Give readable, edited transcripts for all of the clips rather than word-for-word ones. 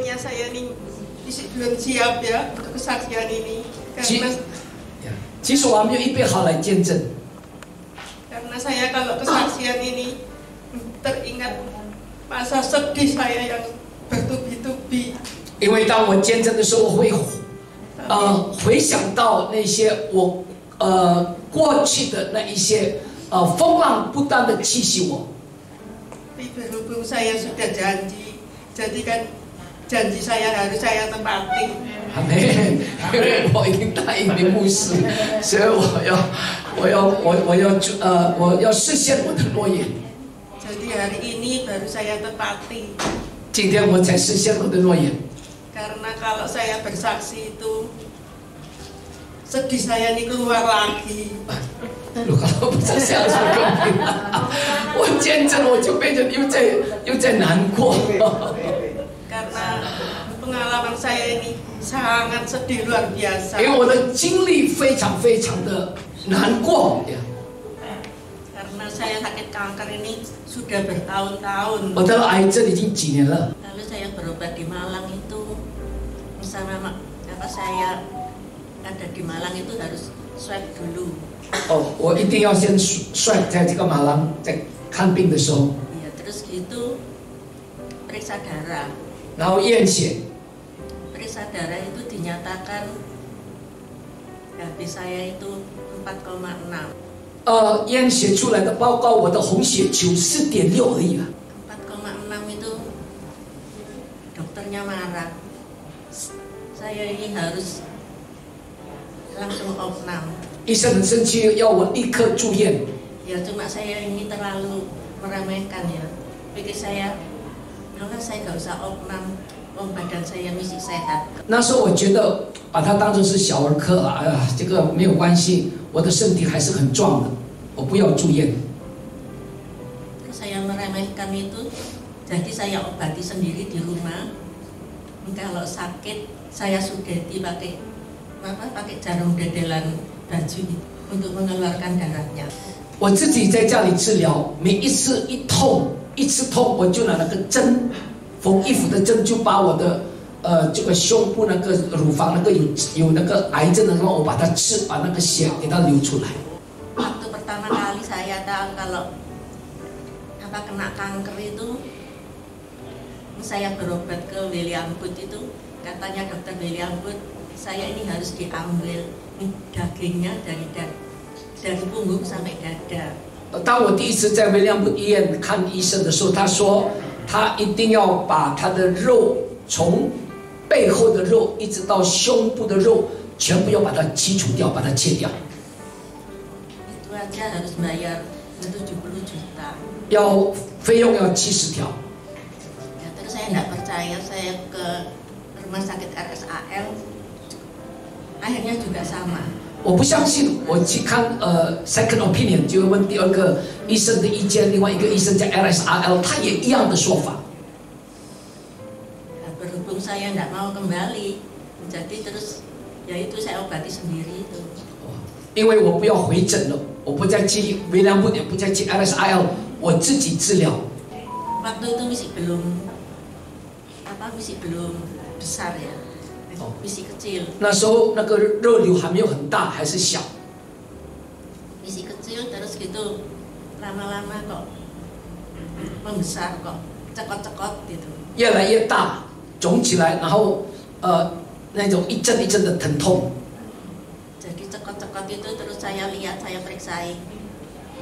sepertinya saya ini belum siap ya untuk kesaksian ini karena 其实我还没有预备好来见证。 karena saya kalau kesaksian ini teringat masa sedih saya yang bertubi-tubi. 因为当我见证的时候，我会回想到那些我过去的那一些风浪不断的气息我。 Tapi berhubung saya sudah janji, jadi kan janji saya harus saya tepati. 因为我已经答应林牧师，所以我要实现我的诺言。 Jadi hari ini baru saya tepati. 今天我才实现我的诺言。 Karena kalau saya bersaksi itu sedih saya ini keluar lagi. 如果不是这样说更平我见证我就变成又在难过。 Karena pengalaman saya ini sangat sedih luar biasa. 因为我的经历非常非常的难过。 Karena saya sakit kanker ini sudah bertahun-tahun. 我得了癌症已经几年了。 Lalu saya berobat di Malang itu bersama saya ada di Malang itu harus swab dulu. 我一定要先算在这个马郎在看病的时候。 Iya, terus gitu periksa darah. 然后验血。 Periksa darah itu dinyatakan HB saya itu 4,6. 验血出来的报告，我的红血球4.6而已啊。 4,6 itu dokternya marah. Saya ini harus langsung opnam. 医生很生气，要我立刻住院。 Ya cuma saya ini terlalu meremehkan ya. Pikir saya, malah saya nggak usah opnam. Badan saya masih sehat. 那时候我觉得把它当作是小儿科了，这个没有关系，我的身体还是很壮的，我不要住院。 Saya meremehkan itu, jadi saya obati sendiri di rumah. Kalau sakit, saya sudeti pakai jarum dedelan baju untuk mengeluarkan darahnya. 我自己在家里治疗，每一次痛，我就拿那个针。 缝衣服的针就把我的这个胸部那个乳房那个有那个癌症的地方，我把它刺，把那个血给它流出来。 Waktu pertama kali saya tahu kalau kena kanker itu, saya berobat ke William Booth itu, katanya dokter William Booth, saya ini harus diambil dagingnya dari punggung sampai dada. 当我第一次在威廉姆医院看医生的时候，他说。 他一定要把他的肉从背后的肉一直到胸部的肉全部要把它剔除掉，把它切掉。Itu aja harus bayar 70 juta. 要费用要70条。Ya, terus saya tidak percaya, saya ke rumah sakit RSAL, akhirnya juga sama. 我不相信，我去看second opinion 就问第二个医生的意见，另外一个医生在 RSAL 他也一样的说法。 Berhubung saya tidak mau kembali, jadi terus ya itu saya obati sendiri itu. 因为我不要回诊了，我不再去威廉姆，也不再去 RSAL， 我自己治疗。 Waktu itu masih belum besar ya. Masih kecil. 那时候那个肉瘤还没有很大，还是小。 Masih kecil terus gitu lama-lama kok membesar kok cekot-cekot gitu. 越来越大，肿起来，然后那种一阵一阵的疼痛。 Jadi cekot-cekot itu terus saya lihat, saya periksain.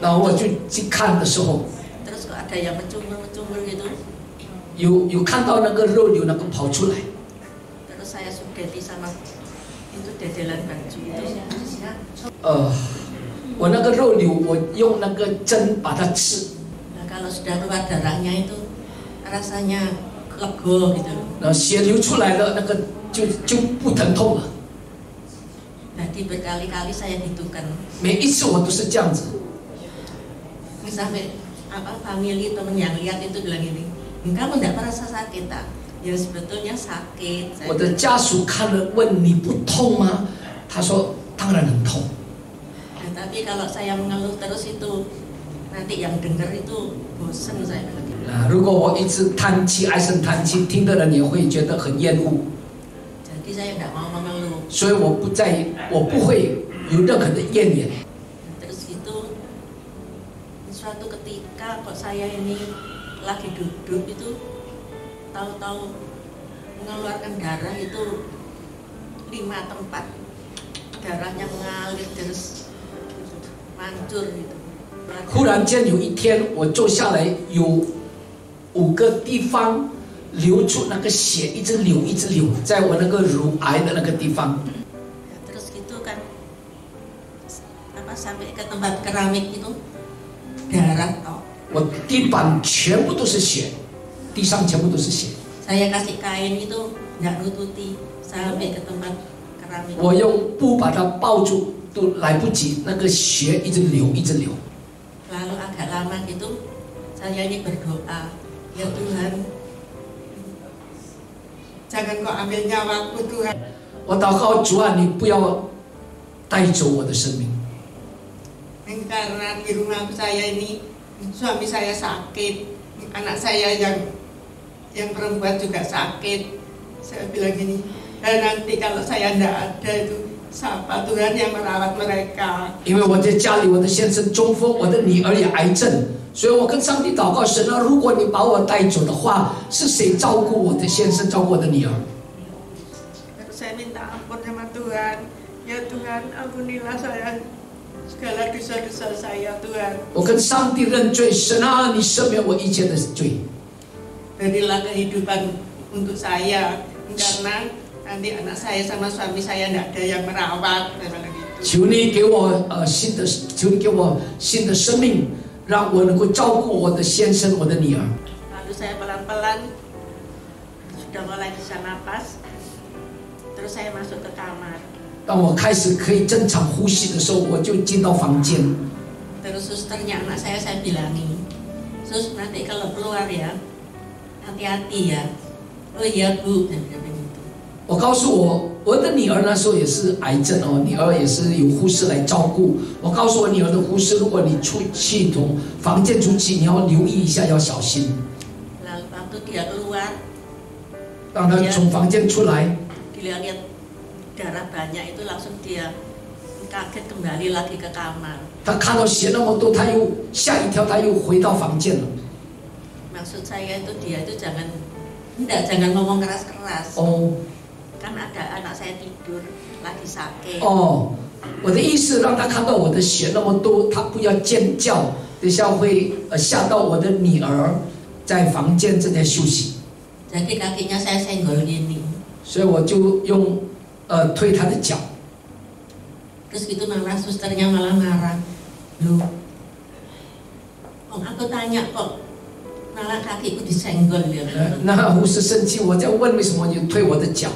然后我就去看的时候， Terus kok ada yang mencungul gitu. 有看到那个肉瘤那个跑出来。 Saya sudeti sama itu dedelan baju itu. 我那个肉瘤，我用那个针把它刺。 Nah, kalau sudah keluar darahnya itu rasanya lega gitu. 然后血流出来了，那个就不疼痛了。 Jadi berkali-kali saya gitukan. 每一次我都是这样子。 Sampai family teman yang lihat itu bilang gini, kamu tidak merasa sakit tak? Ya sebetulnya sakit. 我的家属看了问你不痛吗？他说当然很痛。 Tapi kalau saya mengeluh terus itu nanti yang dengar itu bosan saya bilang. 如果我一直叹气，唉声叹气，听的人也会觉得很厌恶。 Jadi saya tidak mau mengeluh. 所以我不会有任何的怨言。 Terus itu suatu ketika kok saya ini lagi duduk itu tahu-tahu mengeluarkan darah itu 5 tempat, darahnya mengalir terus mancur gitu. 忽然间有一天，我坐下来，有5个地方流出那个血，一直流，一直流，在我那个乳癌的那个地方。 Ya, terus gitu kan, sampai ke tempat keramik itu darah toh. 我地板全部都是血，地上全部都是血。 Saya kasih kain itu nggak nututi sampai ke tempat keramik. 我用布把它包住，都来不及，那个血一直流，一直流。 Lalu agak lama gitu, saya ini berdoa, ya Tuhan, jangan kau ambil nyawaku Tuhan. 我祷告主啊，你不要带走我的生命。 Karena di rumah saya ini suami saya sakit, anak saya yang perempuan juga sakit. Saya bilang gini, dan nanti kalau saya tidak ada itu siapa Tuhan yang merawat mereka? 因为我在家里，我的先生中风，我的女儿也癌症，所以我跟上帝祷告，神啊，如果你把我带走的话，是谁照顾我的先生，照顾我的女儿？ Saya minta ampun sama Tuhan, ya Tuhan ampunilah saya segala dosa-dosa saya Tuhan. 我跟上帝认罪，神啊，你赦免我一切的罪。 Berilah kehidupan untuk saya, karena nanti anak saya sama suami saya tidak ada yang merawat, gitu. 求你给我求你给我新的生命，让我能够照顾我的先生，我的女儿。 Lalu saya pelan-pelan sudah mulai bisa napas, terus saya masuk ke kamar. 当我开始可以正常呼吸的时候，我就进到房间。 Terus susternya anak saya bilangin, sus nanti kalau keluar ya, hati-hati ya. Oh iya Bu, dan begitu. 我告诉我的女儿那时候也是癌症哦，女儿也是有护士来照顾。我告诉我女儿的护士，如果你出去从房间出去，你要留意一下，要小心。 Lalu waktu dia keluar, 当她从房间出来， dia lihat darah banyak itu langsung dia kaget kembali lagi ke kamar. 她看到血那么多，她又吓一跳，她又回到房间了。 Maksud saya itu dia itu jangan ngomong keras-keras. Oh. Kan ada anak saya tidur lagi sakit. 哦，我的意思让她看到我的血那么多，她不要尖叫，等下会吓到我的女儿在房间正在休息。 Jadi kakinya saya senggol gini. 所以我就用推她的脚。 Terus gitu malah susternya malah marah. Loh, aku tanya kok malah kakiku disenggol ya. 那护士生气，我在问为什么你推我的脚？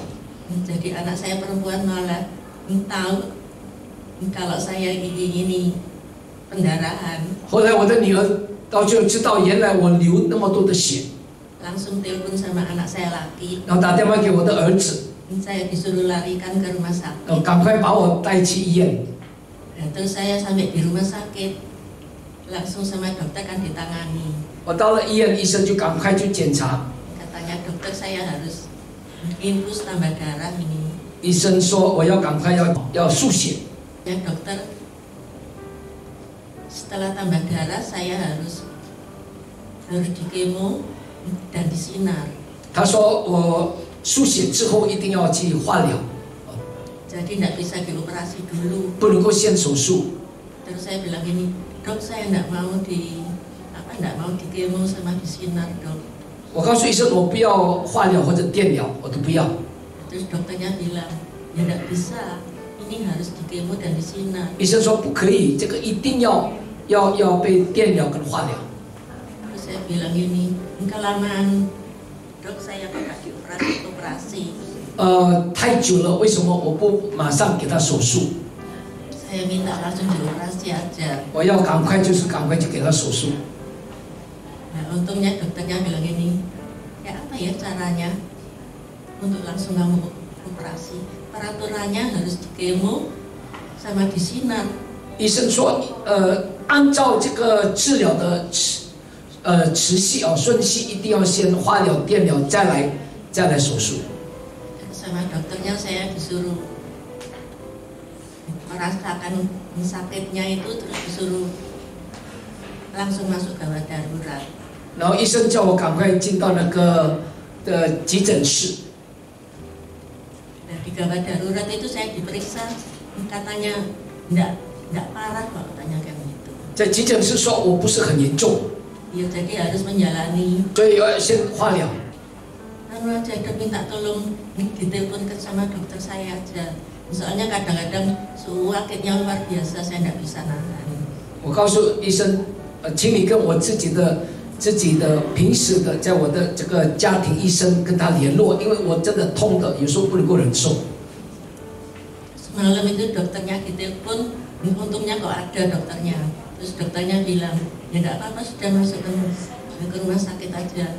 Jadi anak saya perempuan malah tahu kalau saya gini pendarahan. 后来我的女儿到最后知道，原来我流那么多的血， Langsung telepon sama anak saya laki. 然后打电话给我的儿子， Saya disuruh larikan ke rumah sakit. 赶快把我带去医院。 Terus saya sampai di rumah sakit, langsung sama dokter kan ditangani. 我到了医院，医生就赶快去检查。 Katanya dokter saya harus infus tambah darah ini. 医生说我要赶快要输血。 Ya dokter, setelah tambah darah saya harus di kemo dan disinar. 他说我输血之后一定要去化疗， Jadi tidak bisa dioperasi dulu. 不能够先手术。 Terus saya bilang gini, dok saya tidak mau di kemo sama disinar dok. 我告诉医生我不要化疗或者电疗，我都不要。 Terus dokternya bilang, ya tidak bisa, ini harus di kemo dan disinar. 医生说不可以，这个一定要被电疗跟化疗。 Terus saya bilang gini, kelamaan dok saya kok nggak dioperasi. 太久了，为什么我不马上给他手术？ Saya minta langsung dioperasi aja. 我要赶快就给他手术。 Nah untungnya dokternya bilang gini, ya apa ya caranya untuk langsung kamu operasi? Peraturannya harus di kemo sama disinar. 医生说，按照这个治疗的持续顺序一定要先化疗、电疗，再来手术。 Sama dokternya saya disuruh merasakan sakitnya itu, terus disuruh langsung masuk gawat darurat. 然后医生叫我赶快进到那个的急诊室。 Nah, di gawat darurat itu saya diperiksa, katanya enggak parah kok, katanya kayak gitu. 在急诊室说我不是很严重， Ya, jadi harus menjalani. 所以要先化疗。 Lalu aja udah minta tolong diteleponkan sama dokter saya aja. Soalnya kadang-kadang sakitnya luar biasa, saya enggak bisa nahan. 我告诉医生，请你跟我自己的平时的，在我的这个家庭医生跟他联络，因为我真的痛的，有时候不能够忍受。 Semalam itu dokternya ditelepon, untungnya kok ada dokternya. Terus dokternya bilang, ya enggak apa-apa, sudah masuk ke rumah sakit aja.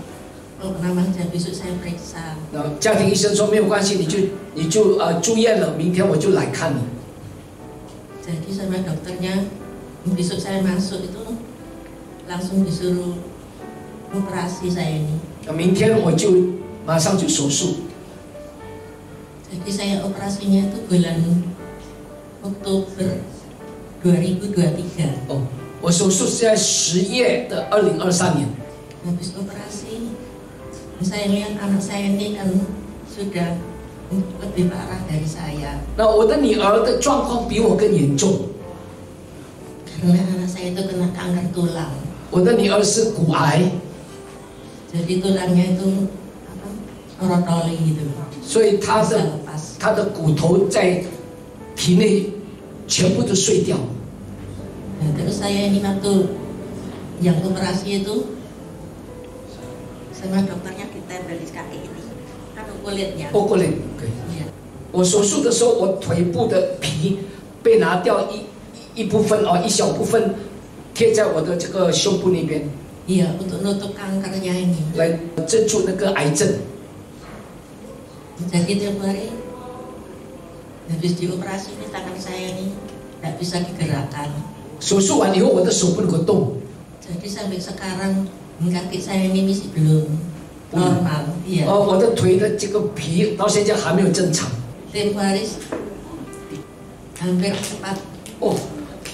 Kalau pernah aja besok saya periksa. 那家庭医生说没有关系，你就住院了，明天我就来看你。 Jadi sama dokternya, besok saya masuk itu langsung disuruh operasi saya ini. 那明天我就马上就手术。 Jadi saya operasinya itu bulan Oktober 2023. 哦，我手术是在10月的2023年。 Habis operasi, saya lihat anak saya ini kan sudah lebih parah dari saya. 那我的女儿的状况比我更严重， Karena anak saya itu kena kanker tulang. 我的女儿是骨癌， Jadi tulangnya itu rotoli gitu. 所以她 Bisa 的 lepas. 她的骨头在体内全部都碎掉。 Nah, terus saya ini waktu yang operasi itu sama dokternya ditempel di kaki ini, kan kulitnya. 包括嘞，对。 Iya. 我手术的时候，我腿部的皮被拿掉一部分一小部分贴在我的这个胸部那边， Iya, untuk nutup kankernya ini. 来镇住那个癌症。 Jadi tiap hari habis dioperasi ini tangan saya ini tidak bisa digerakkan. 手术完以后，我的手不能够动， Jadi sampai sekarang kaki saya ini masih belum normal. Iya. 我的腿的这个皮到现在还没有正常。 Tiap hari hampir 4. 哦，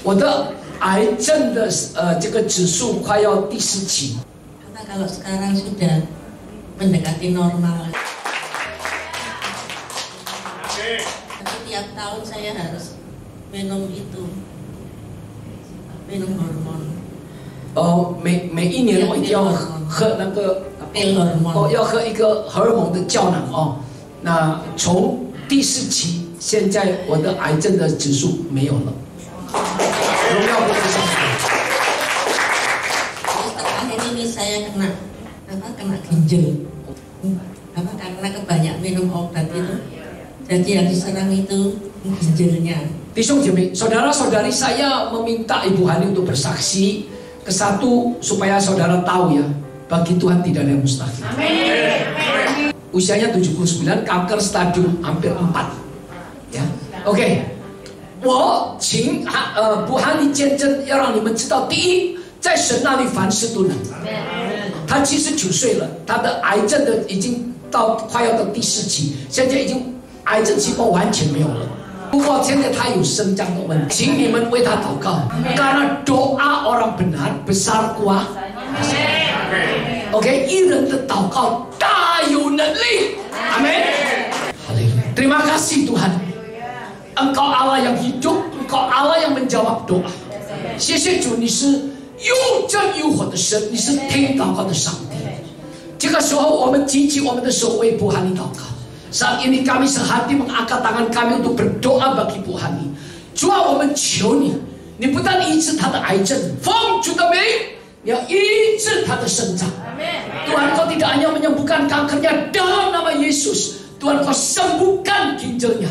我的癌症的这个指数快要第4期。 Karena kalau sekarang sudah mendekati normal. Tapi tiap tahun saya harus minum hormon. 每一年我一定要喝那个 Pil hormon. 要喝一个荷尔蒙的胶囊那从第4期，现在我的癌症的指数没有了。荣耀归给上帝。 Terus terakhir ini saya kena ginjal. Karena kebanyak minum obat itu. Jadi yang diserang itu ginjalnya. 弟兄姐妹，saudara-saudari saya meminta Ibu Hani untuk bersaksi ke satu supaya saudara tahu ya, bagi Tuhan tidak ada yang mustahil. Amin. Usianya 79, kanker stadium hampir 4. Ya, OK， 我请不含你见证，要让你们知道，第一，在神那里凡事都能。他79岁了，他的癌症的已经快要到第4期，现在已经癌症细胞完全没有了。不过现在他有生长的问题，请你们为他祷告，karena doa orang benar besar kuasa。OK， 一人的祷告大有能力，阿门。Terima kasih Tuhan, Engkau Allah yang hidup, Engkau Allah yang menjawab doa。谢谢主，你是又真又活的神，你是听祷告的上帝。这个时候，我们举起我们的手为Bu Hani祷告。Saat ini kami sehati mengangkat tangan kami untuk berdoa bagi Bu Hani。主啊，我们求你，你不但医治他的癌症，奉主的名，你要医治他的生长。Tuhan, Kau tidak hanya menyembuhkan kankernya dalam nama Yesus. Tuhan, Kau sembuhkan ginjalnya.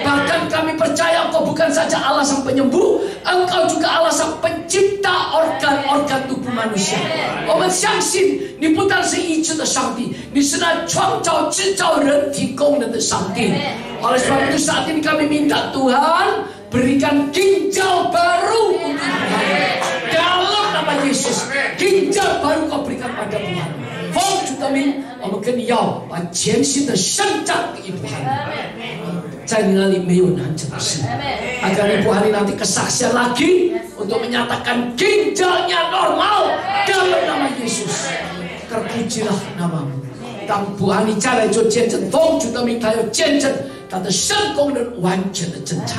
Bahkan kami percaya Engkau bukan saja Allah sang penyembuh, Engkau juga Allah sang pencipta organ-organ tubuh manusia。我们相信你不但是医治的上帝，你是那创造制造人体功能的上帝。Oleh sebab itu saat ini kami minta Tuhan berikan ginjal baru untuk Tuhan dalam nama Yesus. ginjal baru kau berikan pada Tuhan. 奉主的名，我们跟你要把全新的生长给Tuhan，在你那里没有难成的事。agar Tuhan nanti kesaksian lagi untuk menyatakan ginjalnya normal dalam nama Yesus. Terpujilah namamu。当Tuhan你再来做见证，奉主的名，他要见证他的圣功能完全的增长。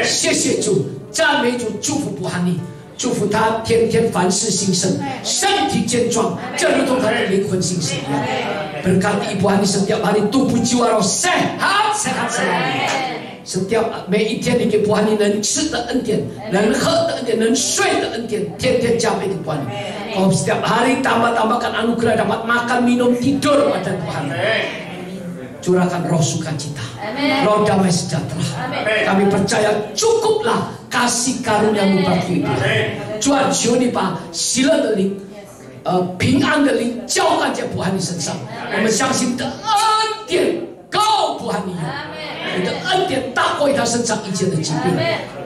谢谢主，赞美主，祝福Tuhan你。祝福他天天凡事兴盛，身体健壮，就如同他的灵魂兴盛一样。Berkati Tuhan setiap hari tubuh jiwa roh sehat selalu。setiap 每一天你给Tuhan你能吃的恩典，能喝的恩典，能睡的恩典，天天加倍给Tuhan。Kau setiap hari tambah-tambahkan anugerah dapat makan, minum, tidur pada Tuhan. Curahkan roh sukacita, roh damai sejahtera. Kami percaya cukuplah kasih karuniamu bagi Tuhan。主啊，求你把喜乐的灵，平安的灵浇灌在Tuhan你身上。我们相信你的恩典够Tuhan你用，你的恩典大过他身上一切的疾病。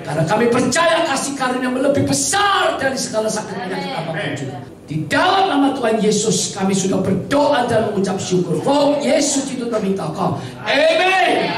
Karena kami percaya kasih karunia-Mu lebih besar dari segala sakit penyakit apapun juga. Di dalam nama Tuhan Yesus kami sudah berdoa dan mengucap syukur. Oh Yesus itu kami tahu. Amin.